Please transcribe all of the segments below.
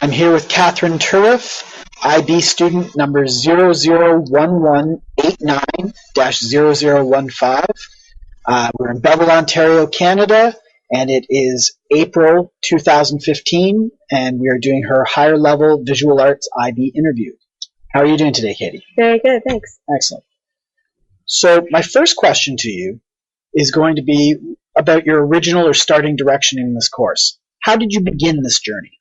I'm here with Catherine Turriff, IB student number 001189-0015. We're in Bevel, Ontario, Canada, and it is April 2015, and we are doing her higher level visual arts IB interview. How are you doing today, Katie? Very good, thanks. Excellent. So my first question to you is going to be about your original or starting direction in this course. How did you begin this journey?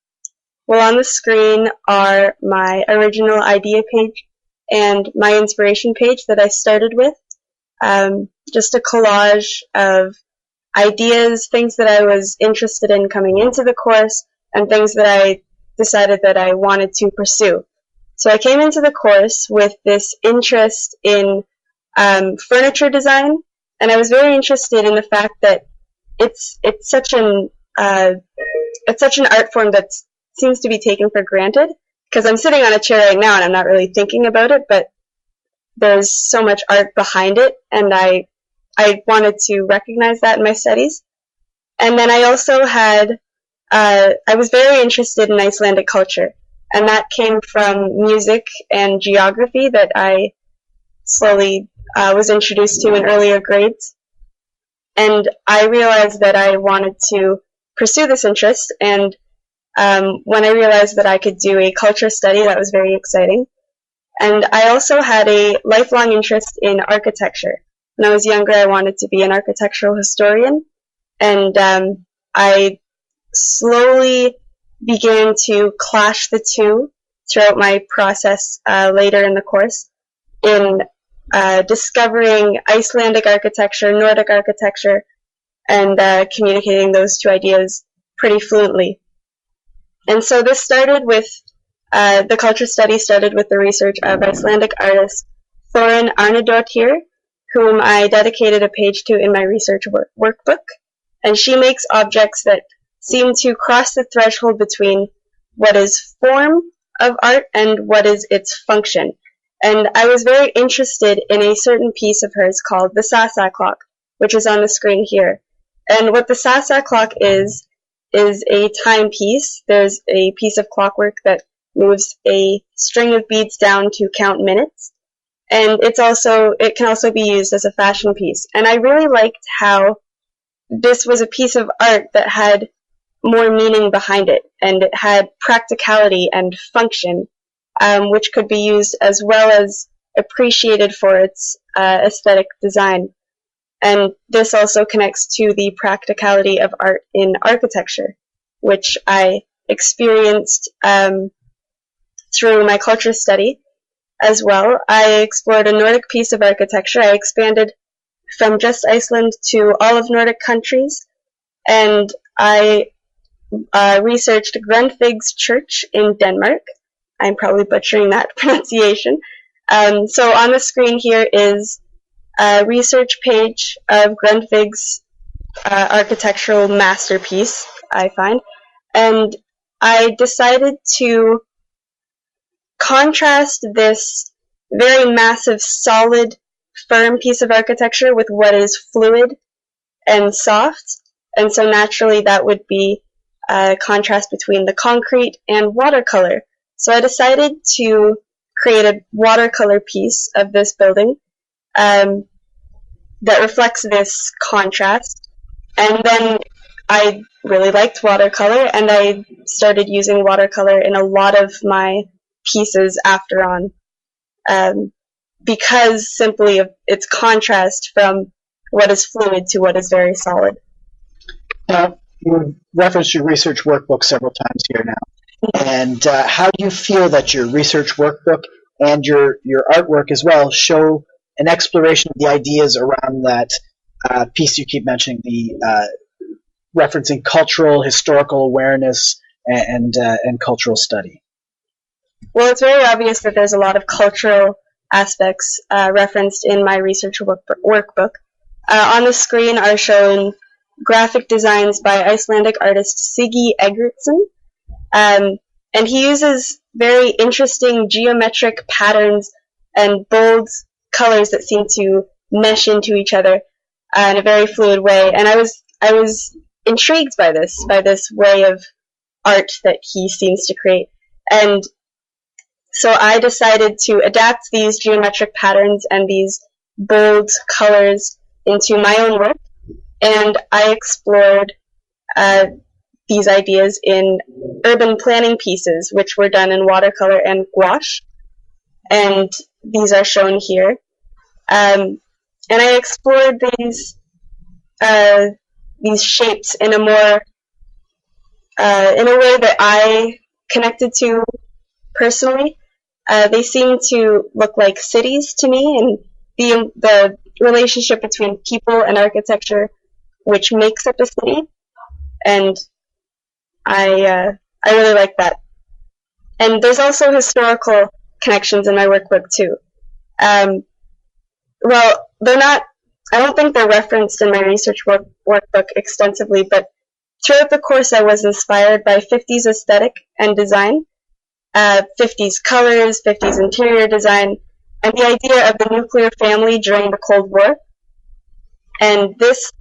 Well, on the screen are my original idea page and my inspiration page that I started with. Just a collage of ideas, things that I was interested in coming into the course, and things that I decided that I wanted to pursue. So I came into the course with this interest in furniture design, and I was very interested in the fact that it's such an art form that seems to be taken for granted, because I'm sitting on a chair right now and I'm not really thinking about it, but there's so much art behind it, and I wanted to recognize that in my studies. And then I also had, I was very interested in Icelandic culture, and that came from music and geography that I slowly was introduced to in earlier grades. And I realized that I wanted to pursue this interest, and when I realized that I could do a culture study, that was very exciting. And I also had a lifelong interest in architecture. When I was younger, I wanted to be an architectural historian, and I slowly began to clash the two throughout my process later in the course in discovering Icelandic architecture, Nordic architecture, and communicating those two ideas pretty fluently. And so this started with, the culture study started with the research of Icelandic artist Þórunn Arnardóttir, whom I dedicated a page to in my research workbook. And she makes objects that seem to cross the threshold between what is form of art and what is its function. And I was very interested in a certain piece of hers called the Sasa clock, which is on the screen here. And what the Sasa clock is a timepiece. There's a piece of clockwork that moves a string of beads down to count minutes. And it can also be used as a fashion piece. And I really liked how this was a piece of art that had more meaning behind it, and it had practicality and function, which could be used as well as appreciated for its aesthetic design. And this also connects to the practicality of art in architecture, which I experienced through my culture study as well. I explored a Nordic piece of architecture. I expanded from just Iceland to all of Nordic countries, and I researched Grundtvig's church in Denmark. I'm probably butchering that pronunciation. So on the screen here is a research page of Grundtvig's architectural masterpiece, I find. And I decided to contrast this very massive, solid, firm piece of architecture with what is fluid and soft. And so naturally that would be a contrast between the concrete and watercolor. So I decided to create a watercolor piece of this building that reflects this contrast. And then I really liked watercolor, and I started using watercolor in a lot of my pieces after on, because simply of its contrast from what is fluid to what is very solid. Now, you've referenced your research workbook several times here now. And how do you feel that your research workbook and your artwork as well show an exploration of the ideas around that piece you keep mentioning, the referencing cultural, historical awareness and cultural study? Well, it's very obvious that there's a lot of cultural aspects referenced in my research workbook. On the screen are shown graphic designs by Icelandic artist Siggi Eggertsson. And he uses very interesting geometric patterns and bold colors that seem to mesh into each other in a very fluid way. And I was intrigued by this way of art that he seems to create. And so I decided to adapt these geometric patterns and these bold colors into my own work, and I explored these ideas in urban planning pieces, which were done in watercolor and gouache, and these are shown here. And I explored these shapes in a more in a way that I connected to personally. They seem to look like cities to me, and the relationship between people and architecture, which makes up a city, and I really like that. And there's also historical connections in my workbook too. Well, they're not. I don't think they're referenced in my research workbook extensively, but throughout the course, I was inspired by 50s aesthetic and design. 50s colors, 50s interior design, and the idea of the nuclear family during the Cold War. And this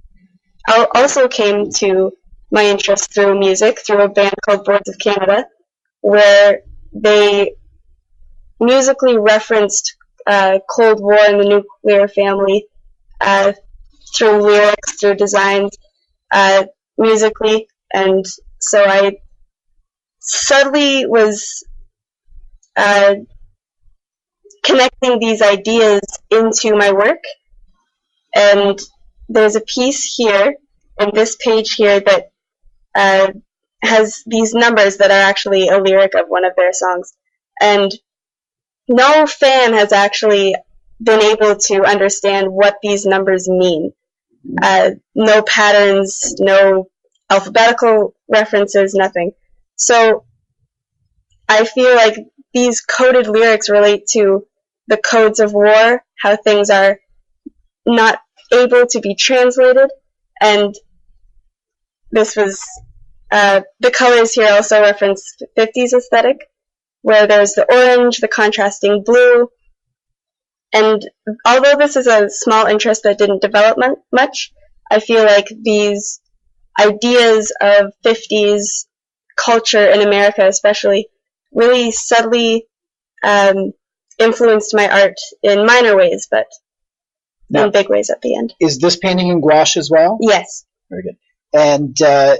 also came to my interest through music, through a band called Boards of Canada, where they musically referenced Cold War and the nuclear family through lyrics, through designs, musically. And so I subtly was connecting these ideas into my work. And there's a piece here, in this page here, that has these numbers that are actually a lyric of one of their songs. And no fan has actually been able to understand what these numbers mean. No patterns, no alphabetical references, nothing. So I feel like these coded lyrics relate to the codes of war, how things are not able to be translated, and this was, the colors here also reference 50s aesthetic, where there's the orange, the contrasting blue, and although this is a small interest that didn't develop much, I feel like these ideas of 50s culture in America especially really subtly influenced my art in minor ways, but now, in big ways at the end. Is this painting in gouache as well? Yes. Very good. And do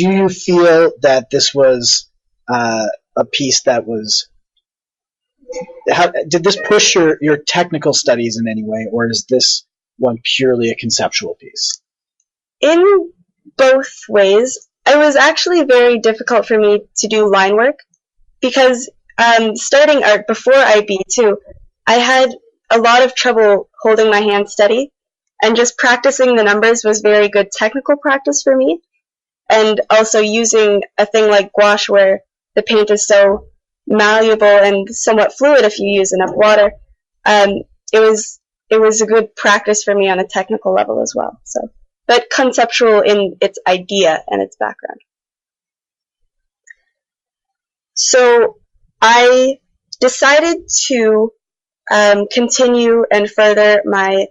you feel that this was a piece that was... did this push your technical studies in any way, or is this one purely a conceptual piece? In both ways. It was actually very difficult for me to do line work because starting art before IB too, I had a lot of trouble holding my hand steady, and just practicing the numbers was very good technical practice for me. And also using a thing like gouache where the paint is so malleable and somewhat fluid if you use enough water, it was a good practice for me on a technical level as well. So, but conceptual in its idea and its background. So I decided to continue and further my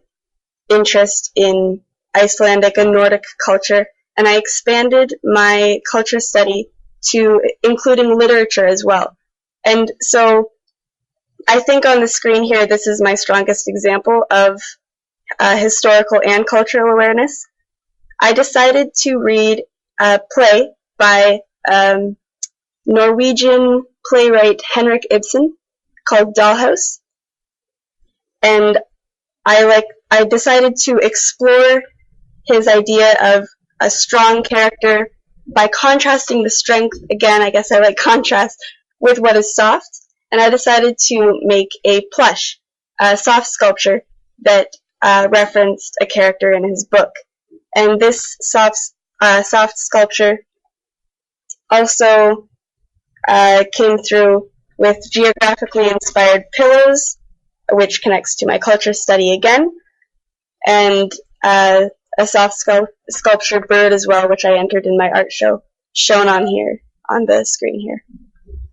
interest in Icelandic and Nordic culture, and I expanded my culture study to including literature as well. And so I think on the screen here, this is my strongest example of historical and cultural awareness. I decided to read a play by Norwegian playwright Henrik Ibsen called Dollhouse, and I decided to explore his idea of a strong character by contrasting the strength, again, I guess I like contrast, with what is soft, and I decided to make a plush, a soft sculpture that referenced a character in his book. And this soft sculpture also came through with geographically inspired pillows, which connects to my culture study again, and a soft sculptured bird as well, which I entered in my art show, shown on here, on the screen here.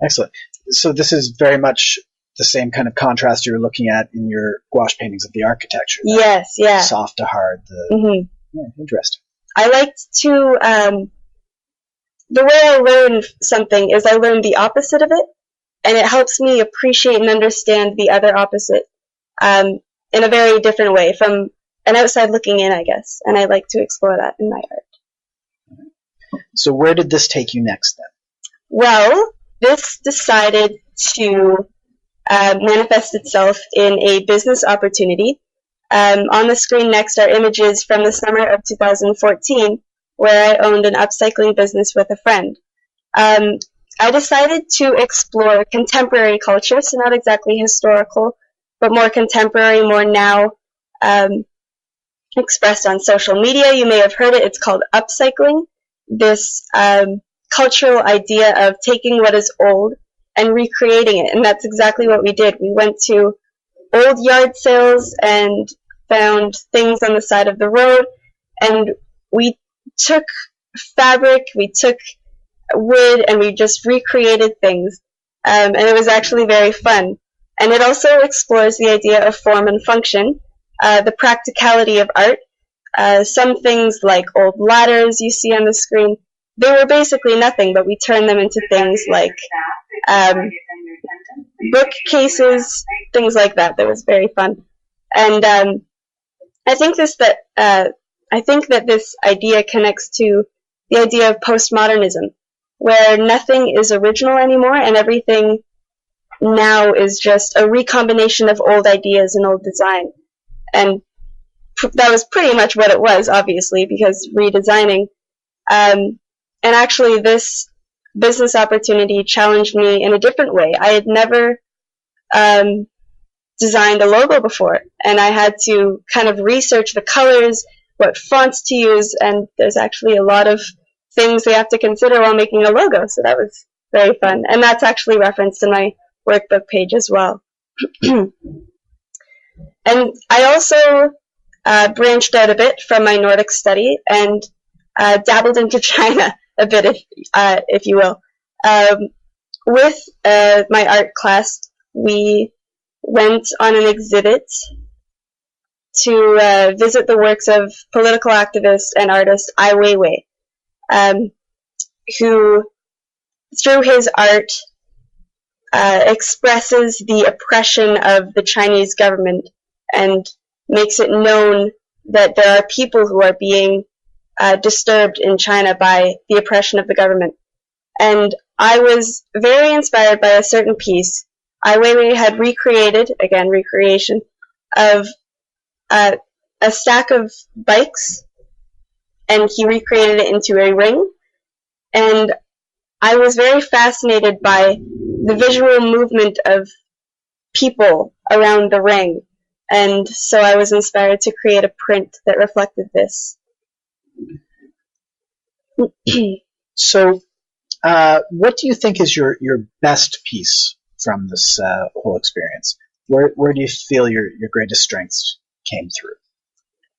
Excellent. So this is very much the same kind of contrast you were looking at in your gouache paintings of the architecture. Yes, yeah. Soft to hard. Mm-hmm. Yeah, interesting. I liked to the way I learn something is I learn the opposite of it, and it helps me appreciate and understand the other opposite in a very different way, from an outside looking in, I guess, and I like to explore that in my art. So where did this take you next then? Well, this decided to manifest itself in a business opportunity. On the screen next are images from the summer of 2014, where I owned an upcycling business with a friend. I decided to explore contemporary culture, so not exactly historical, but more contemporary, more now, expressed on social media. You may have heard it. It's called upcycling. This cultural idea of taking what is old and recreating it, and that's exactly what we did. We went to old yard sales and found things on the side of the road, and we took fabric, we took wood, and we just recreated things, and it was actually very fun. And it also explores the idea of form and function, the practicality of art. Some things like old ladders you see on the screen, they were basically nothing, but we turned them into things like bookcases, things like that. That was very fun. And I think that this idea connects to the idea of postmodernism, where nothing is original anymore, and everything now is just a recombination of old ideas and old design. And that was pretty much what it was, obviously, because redesigning. And actually, this business opportunity challenged me in a different way. I had never designed a logo before, and I had to kind of research the colors, what fonts to use, and there's actually a lot of things they have to consider while making a logo, so that was very fun. And that's actually referenced in my workbook page as well. And I also branched out a bit from my Nordic study and dabbled into China a bit, if you will. With my art class, we went on an exhibit to visit the works of political activist and artist Ai Weiwei, who, through his art, expresses the oppression of the Chinese government and makes it known that there are people who are being disturbed in China by the oppression of the government. And I was very inspired by a certain piece. Ai Weiwei had recreated, again, recreation, of a stack of bikes, and he recreated it into a ring. And I was very fascinated by the visual movement of people around the ring. And so I was inspired to create a print that reflected this. So, what do you think is your best piece from this whole experience? Where do you feel your greatest strengths came through?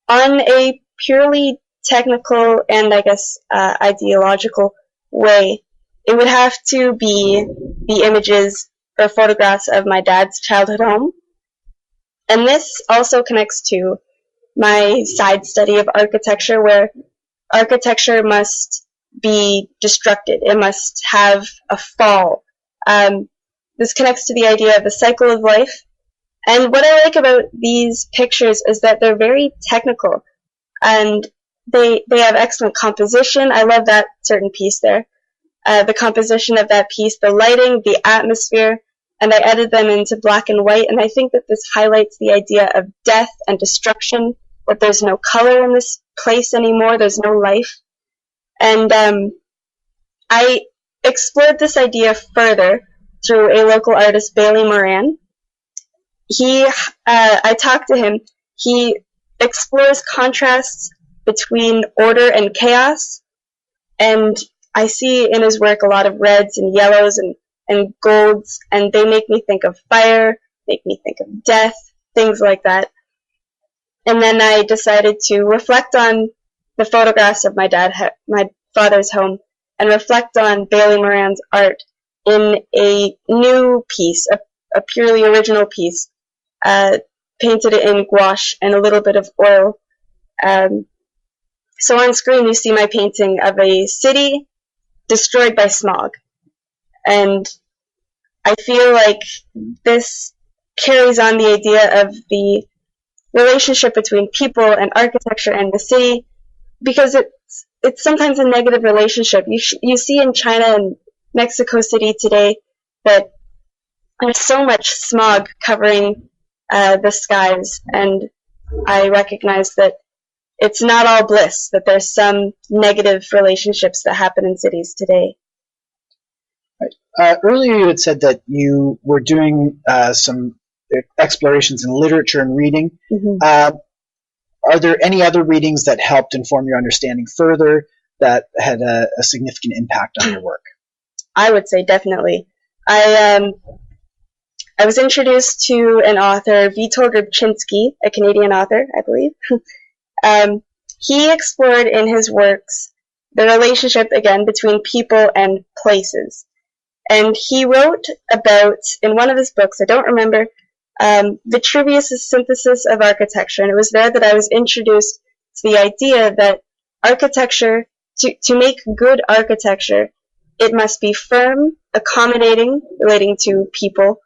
On a purely technical and, I guess, ideological way, it would have to be the images or photographs of my dad's childhood home. And this also connects to my side study of architecture, where architecture must be destructed. It must have a fall. This connects to the idea of the cycle of life. And what I like about these pictures is that they're very technical, and they have excellent composition. I love that certain piece there. The composition of that piece, the lighting, the atmosphere, and I edited them into black and white, and I think that this highlights the idea of death and destruction, that there's no color in this place anymore, there's no life. And I explored this idea further through a local artist, Bailey Moran. I talked to him. He explores contrasts between order and chaos, and I see in his work a lot of reds and yellows and golds, and they make me think of fire, make me think of death, things like that. And then I decided to reflect on the photographs of my father's home and reflect on Bailey Moran's art in a new piece, a purely original piece, painted it in gouache and a little bit of oil. So on screen you see my painting of a city destroyed by smog. And I feel like this carries on the idea of the relationship between people and architecture and the city, because it's sometimes a negative relationship. You see in China and Mexico City today that there's so much smog covering the skies, and I recognize that it's not all bliss, that there's some negative relationships that happen in cities today. Earlier you had said that you were doing some explorations in literature and reading. Mm-hmm. Are there any other readings that helped inform your understanding further that had a significant impact on your work? I would say definitely. I was introduced to an author, Witold Rybczynski, a Canadian author, I believe. He explored in his works the relationship, again, between people and places. And he wrote about, in one of his books, I don't remember, Vitruvius' synthesis of architecture. And it was there that I was introduced to the idea that architecture, to make good architecture, it must be firm, accommodating, relating to people,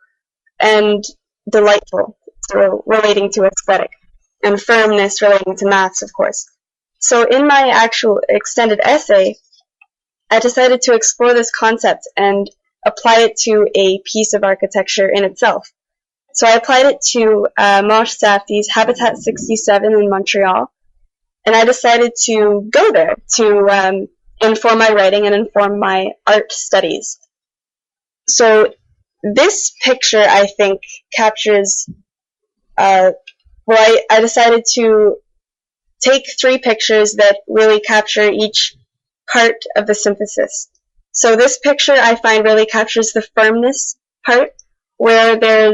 and delightful, so relating to aesthetic, and firmness relating to maths, of course. So in my actual extended essay, I decided to explore this concept and apply it to a piece of architecture in itself. So I applied it to Moshe Safdie's Habitat 67 in Montreal, and I decided to go there to inform my writing and inform my art studies. So this picture, I think, captures, I decided to take 3 pictures that really capture each part of the synthesis. So this picture, I find, really captures the firmness part, where there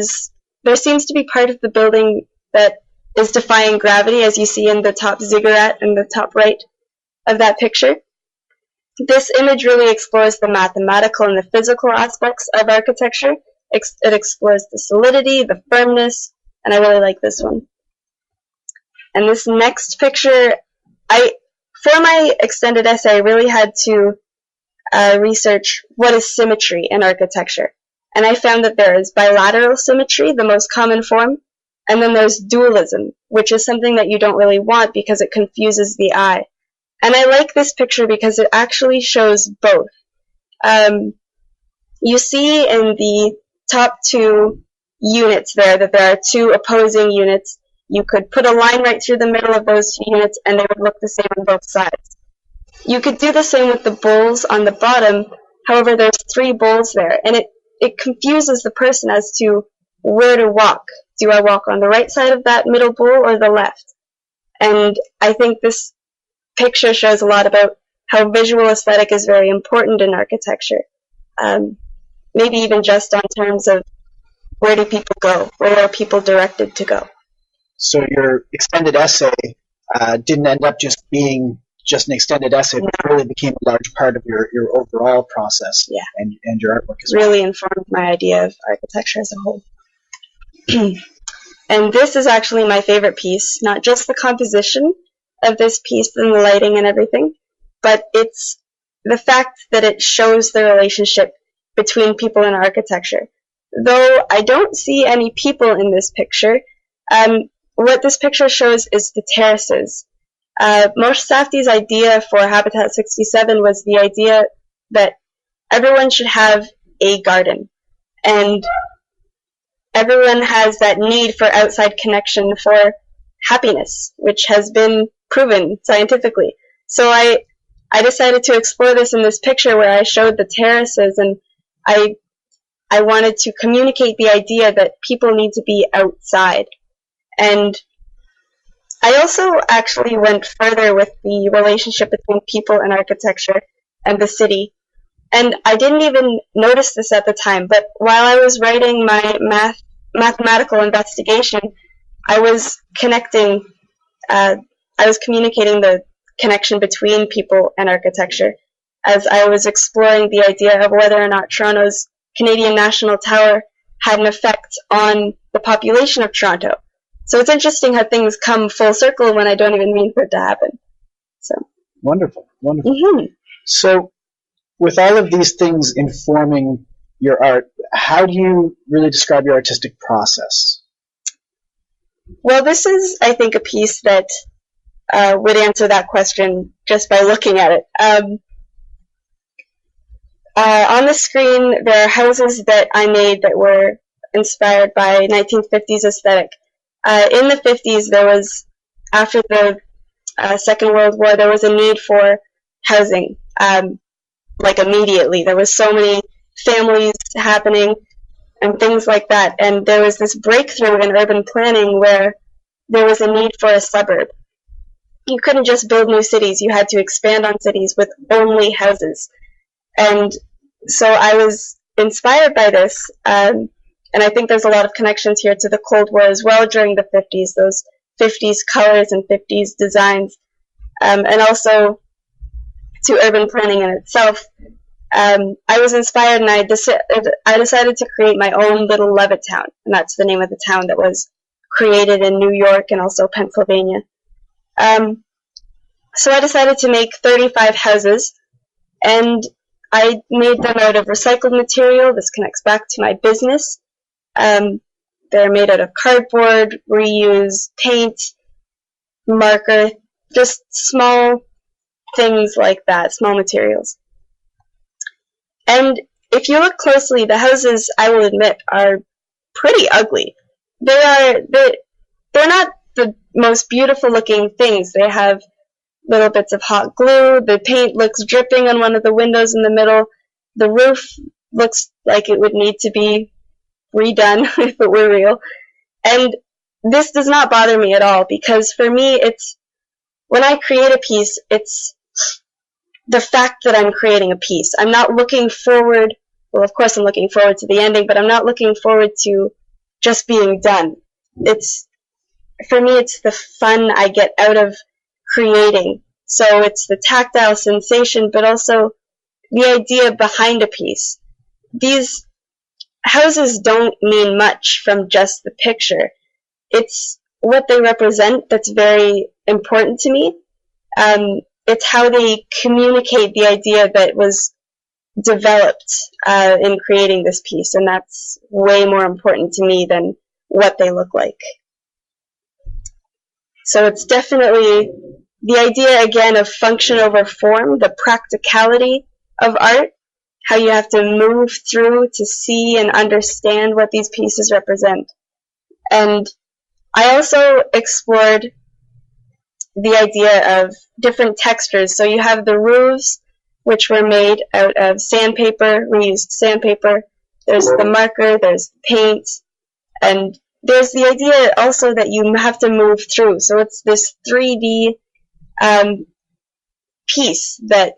seems to be part of the building that is defying gravity, as you see in the top ziggurat in the top right of that picture. This image really explores the mathematical and the physical aspects of architecture. It explores the solidity, the firmness, and I really like this one. And this next picture, for my extended essay, I really had to research what is symmetry in architecture. And I found that there is bilateral symmetry, the most common form, and then there's dualism, which is something that you don't really want because it confuses the eye. And I like this picture because it actually shows both. You see in the top 2 units there that there are 2 opposing units. You could put a line right through the middle of those 2 units and they would look the same on both sides. You could do the same with the bowls on the bottom. However, there's 3 bowls there, and it confuses the person as to where to walk. Do I walk on the right side of that middle bowl or the left? And I think this picture shows a lot about how visual aesthetic is very important in architecture. Maybe even just on terms of where do people go? Where are people directed to go? So your extended essay didn't end up just being just an extended essay, but really became a large part of your overall process. Yeah. And your artwork as well. Really informed my idea of architecture as a whole. And this is actually my favorite piece, not just the composition of this piece and the lighting and everything, but it's the fact that it shows the relationship between people and architecture. Though I don't see any people in this picture, what this picture shows is the terraces. Moshe Safdie's idea for Habitat 67 was the idea that everyone should have a garden, and everyone has that need for outside connection for happiness, which has been proven scientifically. So I decided to explore this in this picture where I showed the terraces, and I wanted to communicate the idea that people need to be outside. And I also actually went further with the relationship between people and architecture and the city. And I didn't even notice this at the time, but while I was writing my mathematical investigation, I was communicating the connection between people and architecture, as I was exploring the idea of whether or not Toronto's Canadian National Tower had an effect on the population of Toronto. So it's interesting how things come full circle when I don't even mean for it to happen. So wonderful. Mm-hmm. So with all of these things informing your art, how do you really describe your artistic process? Well, this is, I think, a piece that would answer that question just by looking at it. On the screen, there are houses that I made that were inspired by 1950s aesthetic. In the 50s, there was, after the Second World War, there was a need for housing, like immediately. There was so many families happening and things like that, and there was this breakthrough in urban planning where there was a need for a suburb. You couldn't just build new cities, you had to expand on cities with only houses. And so I was inspired by this, and I think there's a lot of connections here to the Cold War as well during the 50s, those 50s colors and 50s designs, and also to urban planning in itself. I was inspired, and I decided to create my own little Levittown, and that's the name of the town that was created in New York and also Pennsylvania. So I decided to make 35 houses, and I made them out of recycled material. This connects back to my business. They're made out of cardboard, reuse, paint, marker, just small things like that, small materials. And if you look closely, the houses, I will admit, are pretty ugly. They're not the most beautiful looking things. They have little bits of hot glue. The paint looks dripping on one of the windows in the middle. The roof looks like it would need to be redone if it were real. And this does not bother me at all, because for me, it's when I create a piece, it's the fact that I'm creating a piece. I'm not looking forward, well, of course I'm looking forward to the ending, but I'm not looking forward to just being done. For me, it's the fun I get out of creating. So it's the tactile sensation, but also the idea behind a piece. These houses don't mean much from just the picture. It's what they represent that's very important to me. It's how they communicate the idea that was developed in creating this piece, and that's way more important to me than what they look like. So it's definitely the idea, again, of function over form, the practicality of art, how you have to move through to see and understand what these pieces represent. And I also explored the idea of different textures. So you have the roofs, which were made out of sandpaper, reused sandpaper. There's the marker, there's paint, and there's the idea also that you have to move through. So it's this 3D piece that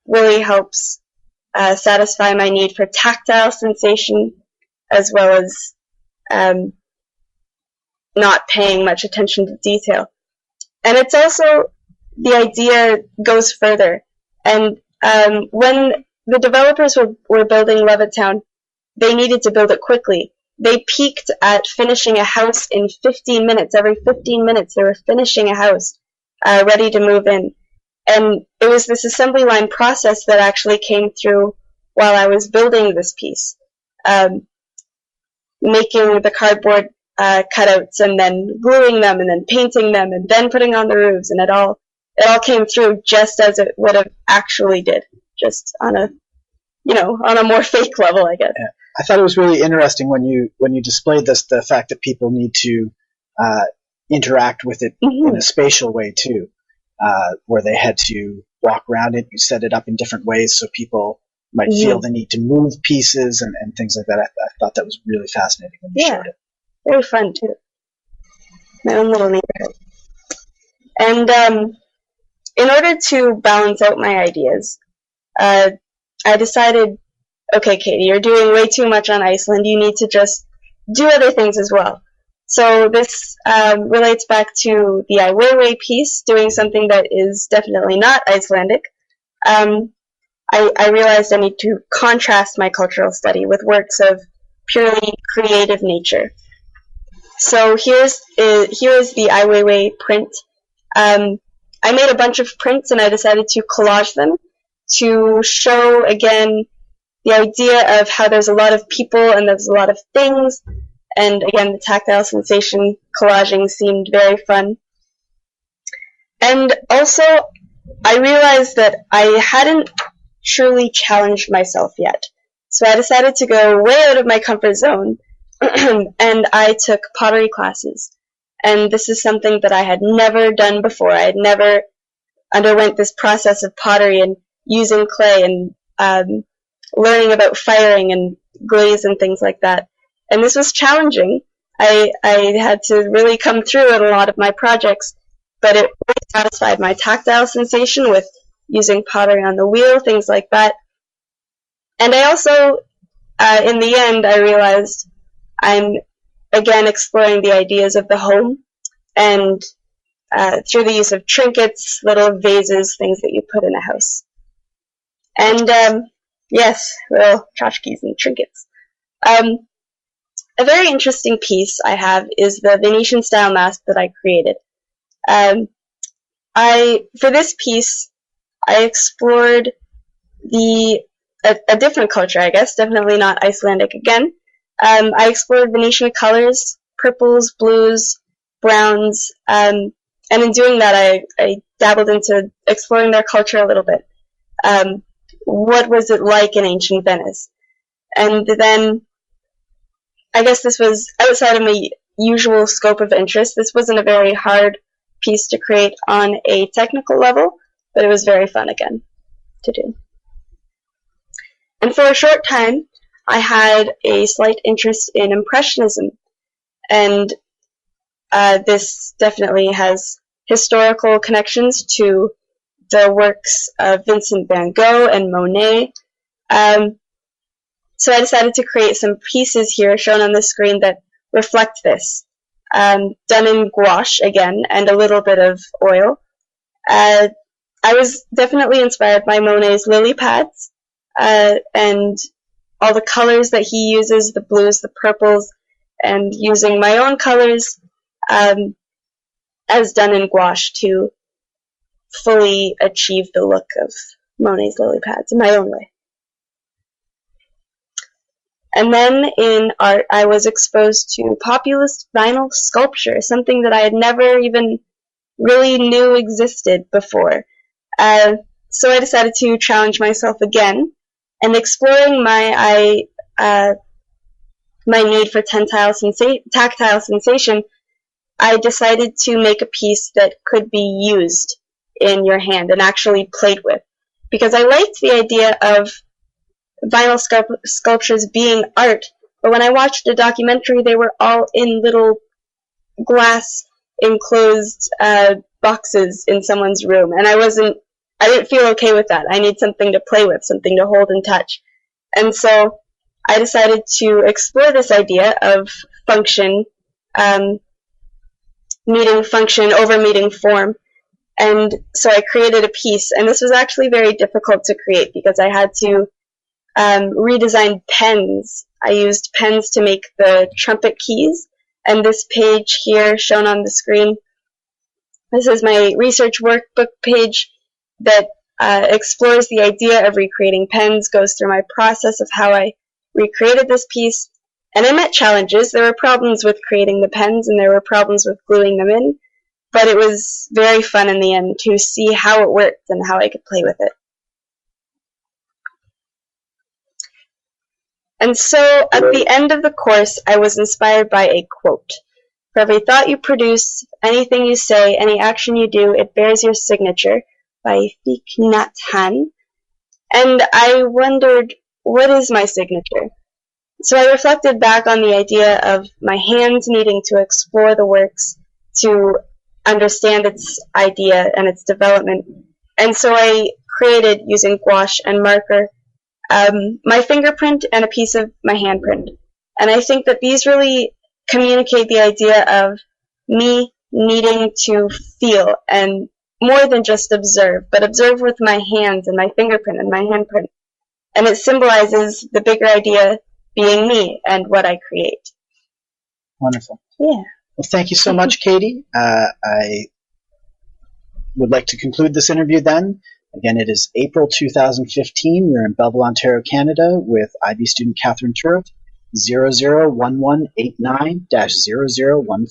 really helps satisfy my need for tactile sensation, as well as not paying much attention to detail. And it's also, the idea goes further. And when the developers were building Levittown, they needed to build it quickly. They peaked at finishing a house in 15 minutes. Every 15 minutes, they were finishing a house, ready to move in. And it was this assembly line process that actually came through while I was building this piece, making the cardboard cutouts and then gluing them and then painting them and then putting on the roofs, and it all came through just as it would have actually did, just on a more fake level, I guess. Yeah. I thought it was really interesting when you displayed this, the fact that people need to interact with it in a spatial way too, where they had to walk around it. You set it up in different ways so people might feel the need to move pieces and things like that. I thought that was really fascinating when you showed it. Very fun too. My own little neighborhood. And in order to balance out my ideas, I decided, okay, Katie, you're doing way too much on Iceland. You need to just do other things as well. So this relates back to the Ai Weiwei piece, doing something that is definitely not Icelandic. I realized I need to contrast my cultural study with works of purely creative nature. So here is the Ai Weiwei print. I made a bunch of prints and I decided to collage them. to show, again, the idea of how there's a lot of people and there's a lot of things. And again, the tactile sensation collaging seemed very fun. And also, I realized that I hadn't truly challenged myself yet. So I decided to go way out of my comfort zone, and I took pottery classes. And this is something that I had never done before. I had never underwent this process of pottery and using clay and learning about firing and glaze and things like that. And this was challenging. I had to really come through in a lot of my projects, but it really satisfied my tactile sensation with using pottery on the wheel, things like that. And I also, in the end, I realized I'm, again, exploring the ideas of the home, and through the use of trinkets, little vases, things that you put in a house. And, yes, little tchotchkes and trinkets. A very interesting piece I have is the Venetian-style mask that I created. For this piece, I explored a different culture, I guess, definitely not Icelandic again. I explored Venetian colors, purples, blues, browns, and in doing that, I dabbled into exploring their culture a little bit. What was it like in ancient Venice? And then, I guess this was outside of my usual scope of interest. This wasn't a very hard piece to create on a technical level, but it was very fun again to do. And for a short time, I had a slight interest in Impressionism, and this definitely has historical connections to the works of Vincent van Gogh and Monet. So I decided to create some pieces here shown on the screen that reflect this, done in gouache again, and a little bit of oil. I was definitely inspired by Monet's lily pads, and all the colors that he uses, the blues, the purples, and using my own colors as done in gouache to fully achieve the look of Monet's lily pads in my own way. And then in art, I was exposed to populist vinyl sculpture, something that I had never even really knew existed before. So I decided to challenge myself again, and exploring my need for tactile sensation, I decided to make a piece that could be used in your hand and actually played with, because I liked the idea of vinyl sculptures being art, but when I watched a documentary, they were all in little glass enclosed boxes in someone's room, and I didn't feel okay with that. I need something to play with, something to hold and touch. And so I decided to explore this idea of function, meeting function over meeting form. And so I created a piece, and this was actually very difficult to create because I had to redesign pens. I used pens to make the trumpet keys, and this page here shown on the screen, this is my research workbook page that explores the idea of recreating pens, goes through my process of how I recreated this piece. And I met challenges. There were problems with creating the pens, and there were problems with gluing them in, but it was very fun in the end to see how it worked and how I could play with it. And so at the end of the course, I was inspired by a quote. "For every thought you produce, anything you say, any action you do, it bears your signature," by Thich Nhat Hanh. And I wondered, what is my signature? So I reflected back on the idea of my hands needing to explore the works to understand its idea and its development. And so I created, using gouache and marker, my fingerprint and a piece of my handprint. And I think that these really communicate the idea of me needing to feel, and more than just observe, but observe with my hands and my fingerprint and my handprint. And it symbolizes the bigger idea being me and what I create. Wonderful. Yeah. Well, thank you so much, Katie. I would like to conclude this interview then. Again, it is April 2015. We're in Belleville, Ontario, Canada, with IB student Catherine Turret, 001189-0015.